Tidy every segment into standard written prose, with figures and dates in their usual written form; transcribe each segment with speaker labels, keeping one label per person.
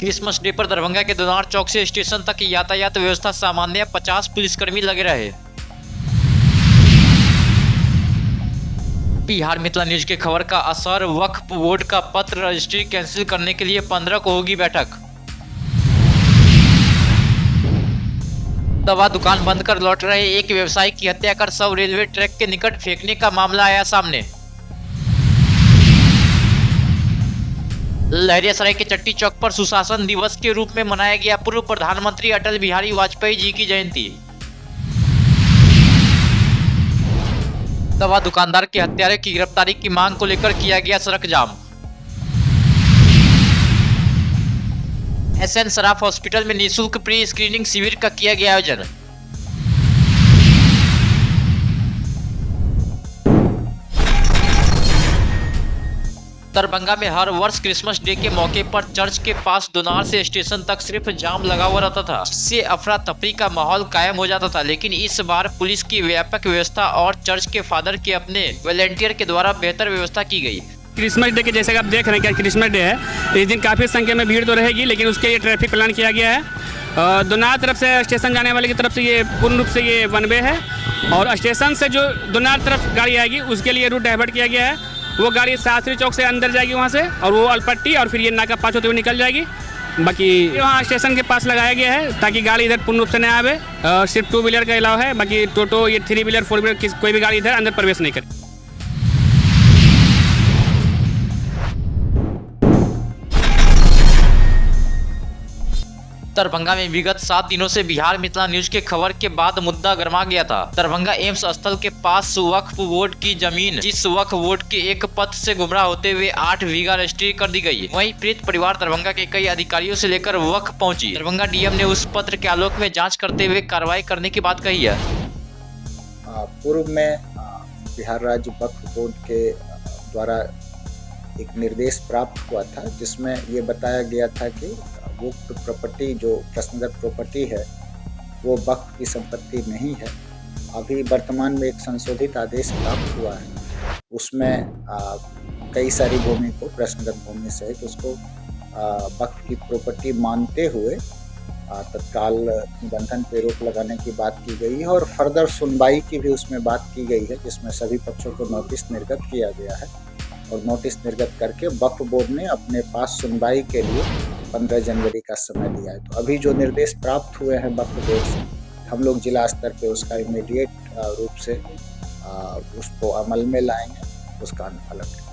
Speaker 1: Christmas day पर दरभंगा के दोनार चौक से स्टेशन तक यातायात व्यवस्था सामान्य, 50 पुलिसकर्मी लगे रहे। बिहार मिथिला न्यूज के खबर का असर, वक्फ बोर्ड का पत्र, रजिस्ट्री कैंसिल करने के लिए 15 को होगी बैठक। दवा दुकान बंद कर लौट रहे एक व्यवसायी की हत्या कर शव रेलवे ट्रैक के निकट फेंकने का मामला आया सामने। लहरियासराय के चट्टी चौक पर सुशासन दिवस के रूप में मनाया गया पूर्व प्रधानमंत्री अटल बिहारी वाजपेयी जी की जयंती। दवा दुकानदार के हत्यारे की गिरफ्तारी की मांग को लेकर किया गया सड़क जाम। एसएन सराफ हॉस्पिटल में निःशुल्क प्री स्क्रीनिंग शिविर का किया गया आयोजन। दरभंगा में हर वर्ष क्रिसमस डे के मौके पर चर्च के पास दोनार से स्टेशन तक सिर्फ जाम लगा हुआ रहता था, जिससे अफरा तफरी का माहौल कायम हो जाता था। लेकिन इस बार पुलिस की व्यापक व्यवस्था और चर्च के फादर के अपने वॉलंटियर के द्वारा बेहतर व्यवस्था की गई।
Speaker 2: क्रिसमस डे के जैसे आप देख रहे हैं कि क्रिसमस डे है, इस दिन काफ़ी संख्या में भीड़ तो रहेगी, लेकिन उसके लिए ट्रैफिक प्लान किया गया है। दोनार तरफ से स्टेशन जाने वाले की तरफ से ये पूर्ण रूप से ये वन वे है, और स्टेशन से जो दोनार तरफ गाड़ी आएगी उसके लिए रूट डाइवर्ट किया गया है। वो गाड़ी शास्त्री चौक से अंदर जाएगी वहाँ से, और वो अलपट्टी और फिर ये नाका पास होते हुए निकल जाएगी। बाकी वहाँ स्टेशन के पास लगाया गया है ताकि गाड़ी इधर पूर्ण रूप से न आवे। सिर्फ 2 व्हीलर का अलाव है, बाकी टोटो, ये 3 व्हीलर 4 व्हीलर कोई भी गाड़ी इधर अंदर प्रवेश नहीं करे।
Speaker 1: दरभंगा में विगत 7 दिनों से बिहार मिथिला न्यूज के खबर के बाद मुद्दा गर्मा गया था। दरभंगा एम्स स्थल के पास वक्फ बोर्ड की जमीन, जिस वक्फ बोर्ड के एक पथ से गुमराह होते हुए 8 बीघा रजिस्ट्री कर दी गई। वहीं पीड़ित परिवार दरभंगा के कई अधिकारियों से लेकर वक्फ पहुंची। दरभंगा डीएम ने उस पत्र के आलोक में जाँच करते हुए कार्रवाई करने की बात कही है।
Speaker 3: पूर्व में बिहार राज्य वक्फ बोर्ड के द्वारा एक निर्देश प्राप्त हुआ था, जिसमें ये बताया गया था कि वो प्रॉपर्टी जो प्रश्नगत प्रॉपर्टी है वो वक्फ की संपत्ति नहीं है। अभी वर्तमान में एक संशोधित आदेश प्राप्त हुआ है, उसमें कई सारी भूमि को, प्रश्नगत भूमि सहित उसको वक्फ की प्रॉपर्टी मानते हुए तत्काल निबंधन पे रोक लगाने की बात की गई है, और फर्दर सुनवाई की भी उसमें बात की गई है, जिसमें सभी पक्षों को नोटिस निर्गत किया गया है। और नोटिस निर्गत करके वक्फ बोर्ड ने अपने पास सुनवाई के लिए 15 जनवरी का समय दिया है। तो अभी जो निर्देश प्राप्त हुए हैं वक्फ बोर्ड से, हम लोग जिला स्तर पे उसका इमीडिएट रूप से उसको अमल में लाएंगे, उसका अनुपालन करेंगे।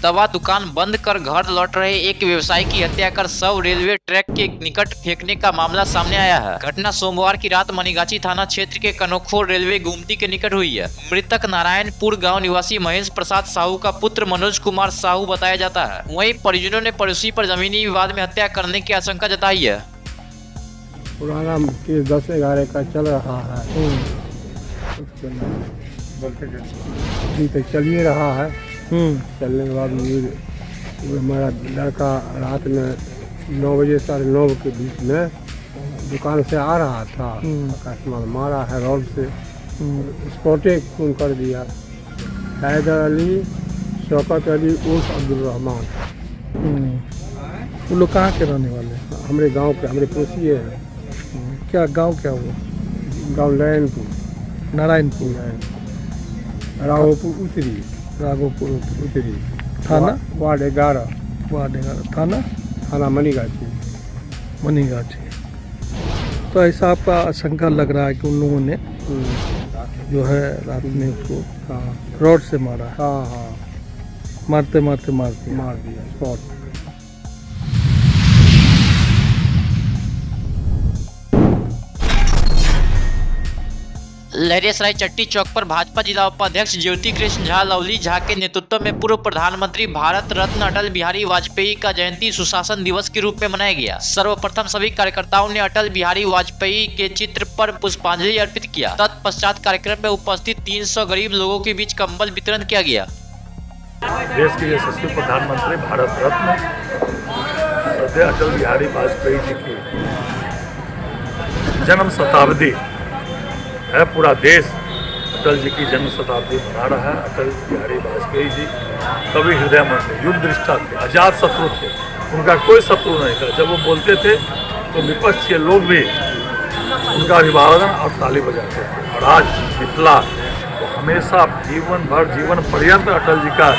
Speaker 1: दवा दुकान बंद कर घर लौट रहे एक व्यवसायी की हत्या कर शव रेलवे ट्रैक के निकट फेंकने का मामला सामने आया है। घटना सोमवार की रात मनीगाछी थाना क्षेत्र के कनोखोर रेलवे गुमटी के निकट हुई है। मृतक नारायणपुर गांव निवासी महेश प्रसाद साहू का पुत्र मनोज कुमार साहू बताया जाता है। वहीं परिजनों ने पड़ोसी पर जमीनी विवाद में हत्या करने की आशंका जताई है।
Speaker 4: पुराना 10-11 का चल रहा है, अभी तक चल ही रहा है। चलने के बाद हमारा लड़का रात में 9 बजे 9:30 के बीच में दुकान से आ रहा था, अकस्मात मारा है रॉड से, स्पॉटे खून कर दिया। हैदर अली, शौकत अली उर्फ अब्दुल रहमान।
Speaker 5: वो लोग कहाँ के रहने वाले हैं?
Speaker 4: हमारे गांव के, हमारे पड़ोसी है।
Speaker 5: क्या गांव क्या हुआ?
Speaker 4: गांव
Speaker 5: नारायणपुर,
Speaker 4: राघोपुर उत्तरी,
Speaker 5: राघोपुर उत्तरी, थाना
Speaker 4: वार्ड 11,
Speaker 5: थाना मनीगाछी। तो ऐसा आपका आशंका लग रहा है कि उन लोगों ने जो है रात में उसको रॉड से मारा है।
Speaker 4: हाँ,
Speaker 5: मारते मार
Speaker 4: दिया स्पॉट।
Speaker 1: लहरियासराय चट्टी चौक पर भाजपा जिला उपाध्यक्ष ज्योति कृष्ण झा लवली झा के नेतृत्व में पूर्व प्रधानमंत्री भारत रत्न अटल बिहारी वाजपेयी का जयंती सुशासन दिवस के रूप में मनाया गया। सर्वप्रथम सभी कार्यकर्ताओं ने अटल बिहारी वाजपेयी के चित्र पर पुष्पांजलि अर्पित किया। तत्पश्चात कार्यक्रम में उपस्थित 300 गरीब लोगों के बीच कंबल वितरण किया गया।
Speaker 6: देश के यशस्वी प्रधानमंत्री भारत रत्न श्रद्धेय अटल बिहारी वाजपेयी जी की जन्म शताब्दी है। पूरा देश अटल जी की जन्म शताब्दी मना रहा है। अटल बिहारी वाजपेयी जी कवि हृदय मंद, युद्ध दृष्टा थे, अजात शत्रु थे, उनका कोई शत्रु नहीं था। जब वो बोलते थे तो विपक्ष के लोग भी उनका अभिवादन और ताली बजाते थे। और आज मिथिला तो हमेशा जीवन भर, जीवन पर्यंत अटल जी का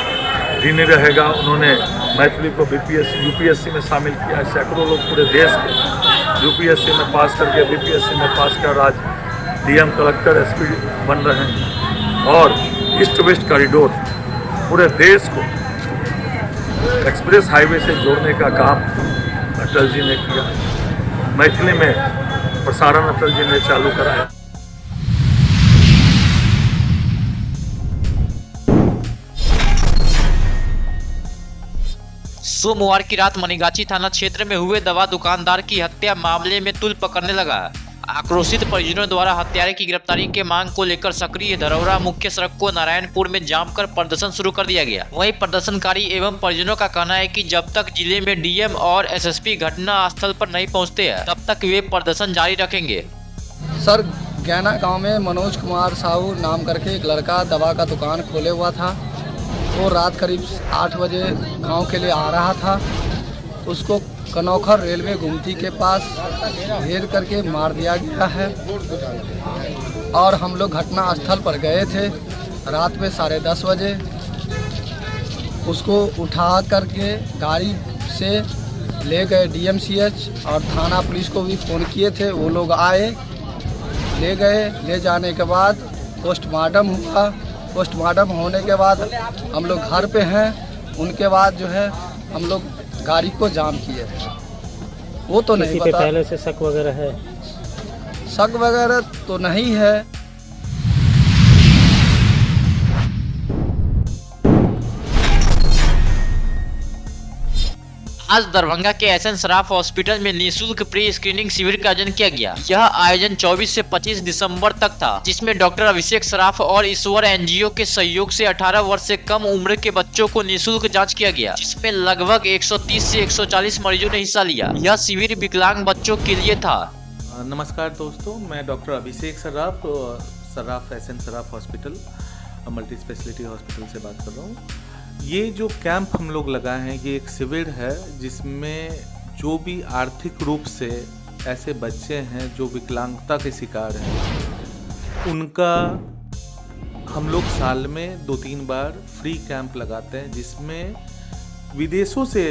Speaker 6: ऋणी रहेगा। उन्होंने मैथिली को यूपीएससी में शामिल किया। सैकड़ों लोग पूरे देश के यूपीएससी में पास करके बीपीएससी में पास कर आज डीएम, कलेक्टर, एसपी बन रहे हैं। और ईस्ट वेस्ट कॉरिडोर पूरे देश को एक्सप्रेस हाईवे से जोड़ने का काम अटल जी ने किया। मैथिली में प्रसारण अटल जी ने चालू कराया।
Speaker 1: सोमवार की रात मनीगाछी थाना क्षेत्र में हुए दवा दुकानदार की हत्या मामले में तूल पकड़ने लगा। आक्रोशित परिजनों द्वारा हत्यारे की गिरफ्तारी के मांग को लेकर सक्रिय धरौरा मुख्य सड़क को नारायणपुर में जाम कर प्रदर्शन शुरू कर दिया गया। वहीं प्रदर्शनकारी एवं परिजनों का कहना है कि जब तक जिले में डीएम और एसएसपी घटना स्थल पर नहीं पहुंचते हैं तब तक वे प्रदर्शन जारी रखेंगे।
Speaker 7: सर, गैना गांव में मनोज कुमार साहू नाम करके एक लड़का दवा का दुकान खोले हुआ था। वो रात करीब 8 बजे गांव के लिए आ रहा था। उसको कनौखर रेलवे गुमती के पास घेर करके मार दिया गया है। और हम लोग घटना स्थल पर गए थे रात में 10:30 बजे। उसको उठा करके गाड़ी से ले गए डीएमसीएच और थाना पुलिस को भी फ़ोन किए थे। वो लोग आए, ले गए। ले जाने के बाद पोस्टमार्टम हुआ। पोस्टमार्टम होने के बाद हम लोग घर पे हैं। उनके बाद जो है हम लोग गाड़ी को जाम किए। वो तो नहीं पता
Speaker 8: पहले से शक वगैरह है?
Speaker 7: शक वगैरह तो नहीं है।
Speaker 1: आज दरभंगा के एसएन सराफ हॉस्पिटल में निःशुल्क प्री स्क्रीनिंग शिविर का आयोजन किया गया। यह आयोजन 24 से 25 दिसंबर तक था, जिसमें डॉक्टर अभिषेक सराफ और ईश्वर एनजीओ के सहयोग से 18 वर्ष से कम उम्र के बच्चों को निःशुल्क जांच किया गया, जिसमें लगभग 130 से 140 मरीजों ने हिस्सा लिया। यह शिविर विकलांग बच्चों के लिए था।
Speaker 9: नमस्कार दोस्तों, मैं doctor Abhishek Saraf SN Saraf hospital multi speciality hospital से बात कर रहा हूँ। ये जो कैंप हम लोग लगाए हैं ये एक शिविर है जिसमें जो भी आर्थिक रूप से ऐसे बच्चे हैं जो विकलांगता के शिकार हैं उनका हम लोग साल में 2-3 बार फ्री कैंप लगाते हैं, जिसमें विदेशों से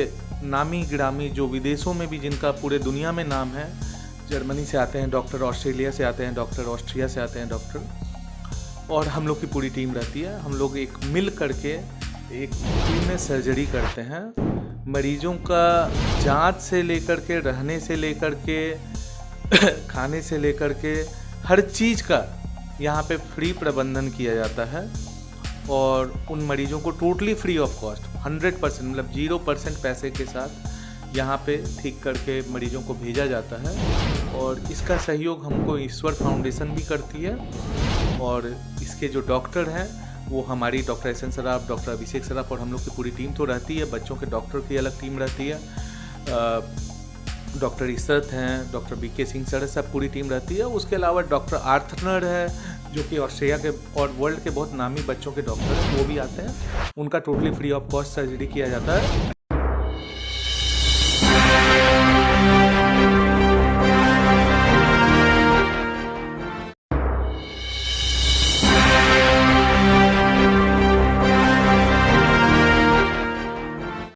Speaker 9: नामी गिरामी, जो विदेशों में भी जिनका पूरे दुनिया में नाम है, जर्मनी से आते हैं डॉक्टर, ऑस्ट्रेलिया से आते हैं डॉक्टर, ऑस्ट्रिया से आते हैं डॉक्टर, और हम लोग की पूरी टीम रहती है। हम लोग एक मिल करके एक टीम में सर्जरी करते हैं। मरीजों का जांच से लेकर के, रहने से लेकर के, खाने से लेकर के, हर चीज़ का यहाँ पे फ्री प्रबंधन किया जाता है। और उन मरीजों को टोटली फ्री ऑफ कॉस्ट 100% मतलब 0% पैसे के साथ यहाँ पे ठीक करके मरीजों को भेजा जाता है। और इसका सहयोग हमको ईश्वर फाउंडेशन भी करती है। और इसके जो डॉक्टर हैं वो हमारी doctor SN Saraf, doctor Abhishek Saraf और हम लोग की पूरी टीम तो रहती है। बच्चों के डॉक्टर की अलग टीम रहती है, डॉक्टर इशरत हैं, डॉक्टर बीके सिंह सर, सब पूरी टीम रहती है। उसके अलावा डॉक्टर आर्थनर है जो कि ऑस्ट्रेलिया के और वर्ल्ड के बहुत नामी बच्चों के डॉक्टर हैं, वो भी आते हैं। उनका totally free of cost surgery किया जाता है।